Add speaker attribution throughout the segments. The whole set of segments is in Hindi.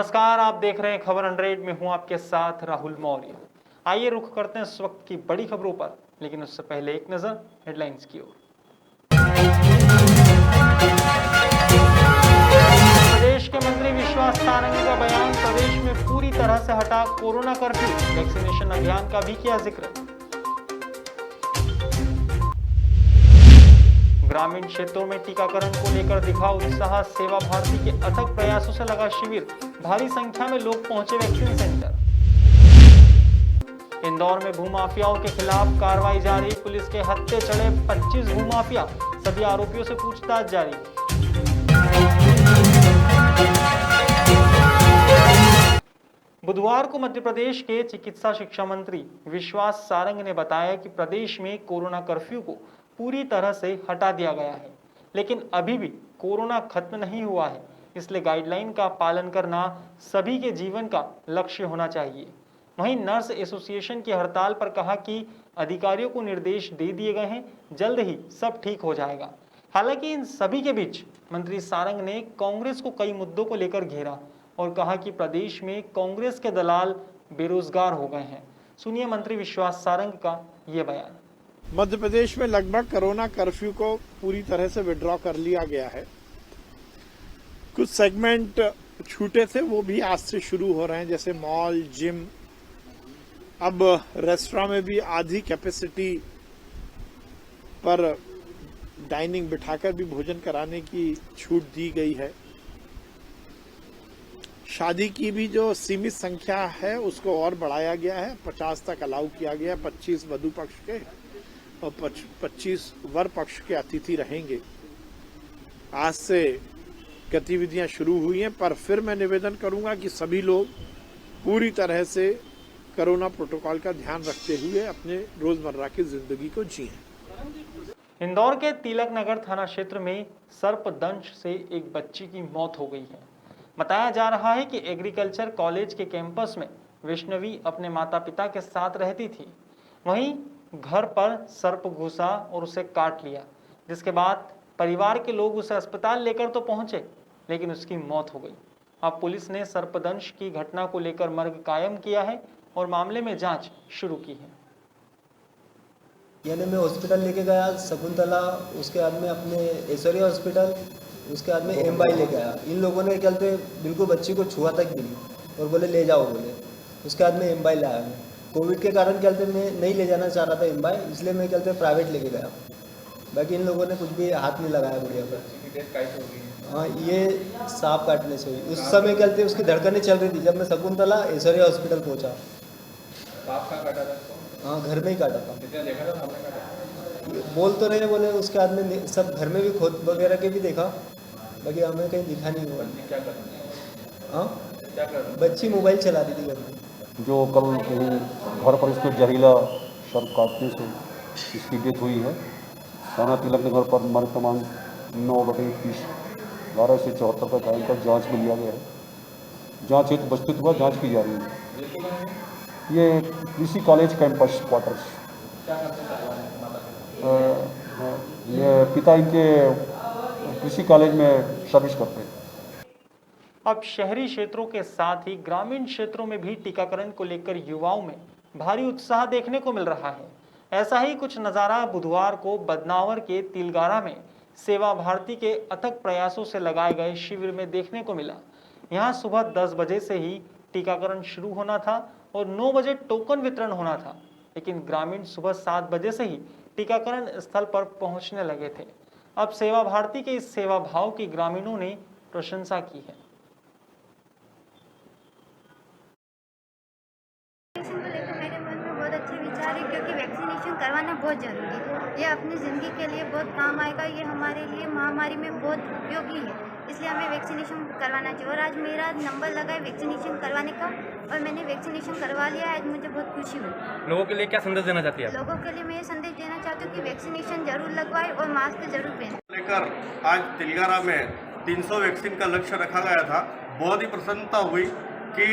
Speaker 1: नमस्कार, आप देख रहे हैं खबर 100 में हूं आपके साथ राहुल मौर्य। आइए रुख करते हैं इस वक्त की बड़ी खबरों पर, लेकिन उससे पहले एक नजर हेडलाइंस की ओर। प्रदेश के मंत्री विश्वास सारंग का बयान, प्रदेश में पूरी तरह से हटा कोरोना कर्फ्यू, वैक्सीनेशन अभियान का भी किया जिक्र। ग्रामीण क्षेत्रों में टीकाकरण को लेकर दिखा उत्साह, सेवा भारती के अथक प्रयासों से लगा शिविर, भारी संख्या में लोग पहुंचे वैक्सीन सेंटर। इंदौर में भूमाफियाओं के खिलाफ कार्रवाई जारी, पुलिस के हत्थे चढ़े 25 भूमाफिया, सभी आरोपियों से पूछताछ जारी। बुधवार को मध्य प्रदेश के चिकित्सा शिक्षा मंत्री विश्वास सारंग ने बताया कि प्रदेश में कोरोना कर्फ्यू को पूरी तरह से हटा दिया गया है, लेकिन अभी भी कोरोना खत्म नहीं हुआ है, इसलिए गाइडलाइन का पालन करना सभी के जीवन का लक्ष्य होना चाहिए। वहीं नर्स एसोसिएशन की हड़ताल पर कहा कि अधिकारियों को निर्देश दे दिए गए हैं, जल्द ही सब ठीक हो जाएगा। हालांकि इन सभी के बीच मंत्री सारंग ने कांग्रेस को कई मुद्दों को लेकर घेरा और कहा कि प्रदेश में कांग्रेस के दलाल बेरोजगार हो गए हैं। सुनिए मंत्री विश्वास सारंग का ये बयान।
Speaker 2: मध्य प्रदेश में लगभग कोरोना कर्फ्यू को पूरी तरह से विड्रॉ कर लिया गया है। कुछ सेगमेंट छूटे थे, वो भी आज से शुरू हो रहे हैं, जैसे मॉल, जिम। अब रेस्टोरेंट में भी आधी कैपेसिटी पर डाइनिंग बिठाकर भी भोजन कराने की छूट दी गई है। शादी की भी जो सीमित संख्या है उसको और बढ़ाया गया है, 50 तक अलाउ किया गया है। 25 वधु पक्ष के और 25 वर पक्ष के अतिथि रहेंगे। आज से गतिविधियां शुरू हुई हैं, पर फिर मैं निवेदन करूंगा कि सभी लोग पूरी तरह से कोरोना प्रोटोकॉल का ध्यान रखते हुए अपने रोजमर्रा की जिंदगी को जिएं।
Speaker 1: इंदौर के तिलक नगर थाना क्षेत्र में सर्पदंश से एक बच्ची की मौत हो गई है। बताया जा रहा है कि एग्रीकल्चर कॉलेज के कैंपस में वैष्णवी अपने माता पिता के साथ रहती थी। वहीं घर पर सर्प घुसा और उसे काट लिया, जिसके बाद परिवार के लोग उसे अस्पताल लेकर तो पहुंचे, लेकिन उसकी मौत हो गई। अब पुलिस ने सर्पदंश की घटना को लेकर मर्ग कायम किया है और मामले में जांच शुरू की है।
Speaker 3: यानी मैं हॉस्पिटल लेके गया शकुंतला, उसके बाद में अपने ऐश्वर्या हॉस्पिटल, उसके बाद में एमबाई लेके आया। इन लोगों ने क्या कहते बिल्कुल बच्ची को छुआ तक भी नहीं और बोले ले जाओ बोले। उसके बाद में एमबाई लाया मैं। कोविड के कारण क्या कहते मैं नहीं ले जाना चाह रहा था एमबाई, इसलिए मैं क्या कहते प्राइवेट लेके गया। बाकी इन लोगों ने कुछ भी हाथ नहीं लगाया बढ़िया पर। हाँ, ये सांप काटने से हुई। उस समय क्या कहते उसकी धड़कनें चल रही थी जब मैं शकुंतला ऐश्वर्या हॉस्पिटल पहुँचा। हाँ, घर में ही काटा था। बोल तो रहे बोले, उसके बाद में सब घर में भी खोद वगैरह के भी देखा, बाकी हमें कहीं दिखा नहीं हुआ। हाँ, बच्ची मोबाइल चला रही थी घर में।
Speaker 4: जो कल कहीं घर पर इसको जहरीला सर्प काटने से इसकी डेथ हुई है। थाना तिलक नगर पर मर्ग क्रमांक 9/30 12 से 74 का कायम कर जाँच में लिया गया है। जाँच हेतु वस्तुत हुआ जाँच की जा रही है। ये कृषि कॉलेज कैंपस क्वार्टर्स, ये पिता इनके कृषि कॉलेज में सर्विस करते हैं।
Speaker 1: अब शहरी क्षेत्रों के साथ ही ग्रामीण क्षेत्रों में भी टीकाकरण को लेकर युवाओं में भारी उत्साह देखने को मिल रहा है। ऐसा ही कुछ नज़ारा बुधवार को बदनावर के तिलगारा में सेवा भारती के अथक प्रयासों से लगाए गए शिविर में देखने को मिला। यहाँ सुबह 10 बजे से ही टीकाकरण शुरू होना था और 9 बजे टोकन वितरण होना था, लेकिन ग्रामीण सुबह 7 बजे से ही टीकाकरण स्थल पर पहुंचने लगे थे। अब सेवा भारती के इस सेवा भाव की ग्रामीणों ने प्रशंसा की है।
Speaker 5: मेरे मन में बहुत अच्छे विचार है, क्योंकि वैक्सीनेशन करवाना बहुत जरूरी है। ये अपनी ज़िंदगी के लिए बहुत काम आएगा। ये हमारे लिए महामारी में बहुत उपयोगी है, इसलिए हमें वैक्सीनेशन करवाना चाहिए। और आज मेरा नंबर लगा है वैक्सीनेशन करवाने का और मैंने वैक्सीनेशन करवा लिया है। आज मुझे बहुत खुशी हुई।
Speaker 1: लोगों के लिए क्या संदेश देना चाहती है?
Speaker 5: लोगों के लिए मैं ये संदेश देना चाहती हूँ कि वैक्सीनेशन जरूर लगवाएं और मास्क जरूर पहनें।
Speaker 6: लेकर आज तिलगारा में 300 वैक्सीन का लक्ष्य रखा गया था। बहुत ही प्रसन्नता हुई कि,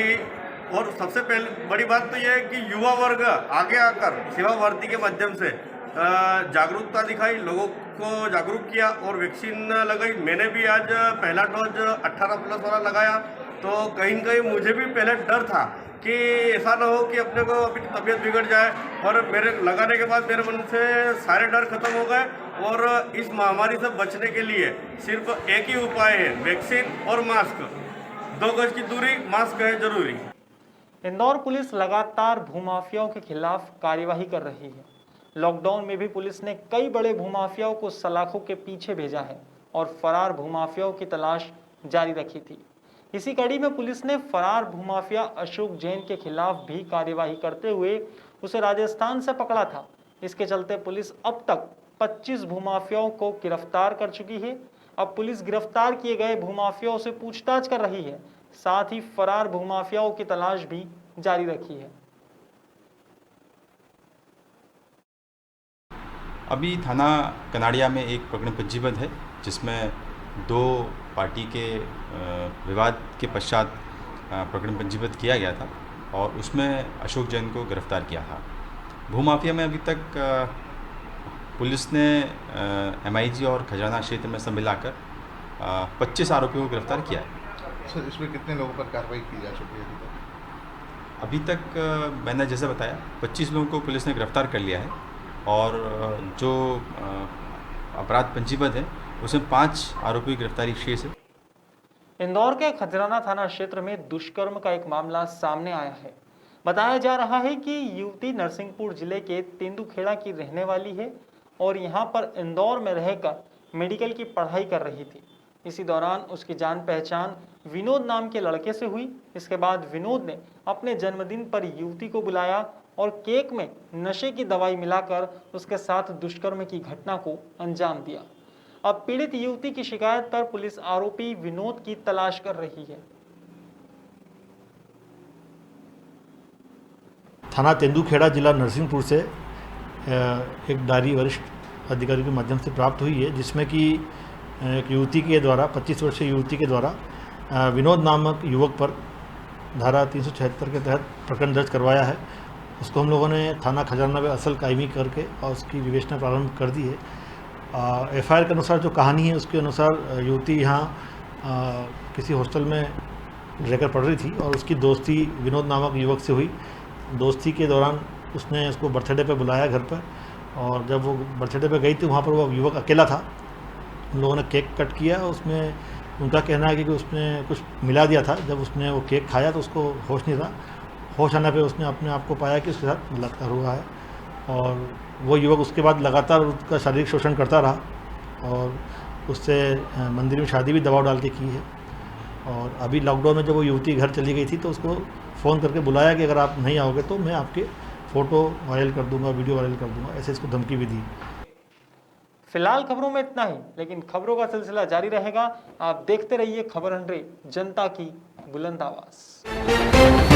Speaker 6: और सबसे पहले बड़ी बात तो यह है कि युवा वर्ग आगे आकर सेवा भारती के माध्यम से जागरूकता दिखाई, लोगों को जागरूक किया और वैक्सीन लगाई। मैंने भी आज पहला डोज 18+ वाला लगाया तो कहीं न कहीं मुझे भी पहले डर था कि ऐसा ना हो कि अपने को अपनी तबीयत बिगड़ जाए, और मेरे लगाने के बाद मेरे मन से सारे डर खत्म हो गए। और इस महामारी से बचने के लिए सिर्फ एक ही उपाय है, वैक्सीन और मास्क। 2 गज की दूरी, मास्क है जरूरी।
Speaker 1: इंदौर पुलिस लगातार भूमाफियाओं के खिलाफ कार्यवाही कर रही है। लॉकडाउन में भी पुलिस ने कई बड़े भूमाफियाओं को सलाखों के पीछे भेजा है और फरार भूमाफियाओं की तलाश जारी रखी थी। इसी कड़ी में पुलिस ने फरार भूमाफिया अशोक जैन के खिलाफ भी कार्यवाही करते हुए उसे राजस्थान से पकड़ा था। इसके चलते पुलिस अब तक 25 भूमाफियाओं को गिरफ्तार कर चुकी है। अब पुलिस गिरफ्तार किए गए भूमाफियाओं से पूछताछ कर रही है, साथ ही फरार भूमाफियाओं की तलाश भी जारी रखी है।
Speaker 7: अभी थाना कनाड़िया में एक प्रकरण पंजीबद्ध है, जिसमें 2 पार्टी के विवाद के पश्चात प्रकरण पंजीबद्ध किया गया था और उसमें अशोक जैन को गिरफ्तार किया था। भूमाफिया में अभी तक पुलिस ने MIG और खजाना क्षेत्र में सब मिलाकर 25 आरोपियों को गिरफ्तार किया है।
Speaker 8: सर, इसमें कितने लोगों पर कार्रवाई की जा चुकी है
Speaker 7: अभी तक मैंने जैसे बताया 25 लोगों को पुलिस ने गिरफ्तार कर लिया है और जो अपराध पंजीबद्ध है उसमें 5 आरोपी की गिरफ्तारी शेष है।
Speaker 1: इंदौर के खजराना थाना क्षेत्र में दुष्कर्म का एक मामला सामने आया है। बताया जा रहा है कि युवती नरसिंहपुर जिले के तेंदुखेड़ा की रहने वाली है और यहां पर इंदौर में रहकर मेडिकल की पढ़ाई कर रही थी। इसी दौरान उसकी जान पहचान विनोद नाम के लड़के से हुई। इसके बाद विनोद ने अपने जन्मदिन पर युवती को बुलाया और केक में नशे की दवाई मिलाकर उसके साथ दुष्कर्म की घटना को अंजाम दिया। अब पीड़ित युवती की शिकायत पर पुलिस आरोपी विनोद की तलाश कर रही है।
Speaker 9: थाना तेंदुखेड़ा जिला नरसिंहपुर से एक डायरी वरिष्ठ अधिकारी के माध्यम से प्राप्त हुई है, जिसमें कि एक युवती के द्वारा 25 वर्षीय युवती के द्वारा विनोद नामक युवक पर धारा 376 के तहत प्रकरण दर्ज करवाया है। उसको हम लोगों ने थाना खजाना में असल कायमी करके और उसकी विवेचना प्रारंभ कर दी है। FIR के अनुसार जो कहानी है उसके अनुसार युवती यहाँ किसी हॉस्टल में रहकर पढ़ रही थी और उसकी दोस्ती विनोद नामक युवक से हुई। दोस्ती के दौरान उसने उसको बर्थडे पे बुलाया घर पर, और जब वो बर्थडे पे गई थी वहाँ पर वो युवक अकेला था। उन लोगों ने केक कट किया। उसमें उनका कहना है कि उसने कुछ मिला दिया था। जब उसने वो केक खाया तो उसको होश नहीं था। होश आने पे उसने अपने आप को पाया कि उसके साथ बलात्कार हुआ है और वो युवक उसके बाद लगातार उसका शारीरिक शोषण करता रहा और उससे मंदिर में शादी भी दबाव डाल के की है। और अभी लॉकडाउन में जब वो युवती घर चली गई थी तो उसको फ़ोन करके बुलाया कि अगर आप नहीं आओगे तो मैं आपके फ़ोटो वायरल कर दूंगा, वीडियो वायरल कर दूंगा, ऐसे इसको धमकी भी दी।
Speaker 1: फिलहाल खबरों में इतना ही, लेकिन खबरों का सिलसिला जारी रहेगा। आप देखते रहिए खबर 100, जनता की बुलंद आवाज़।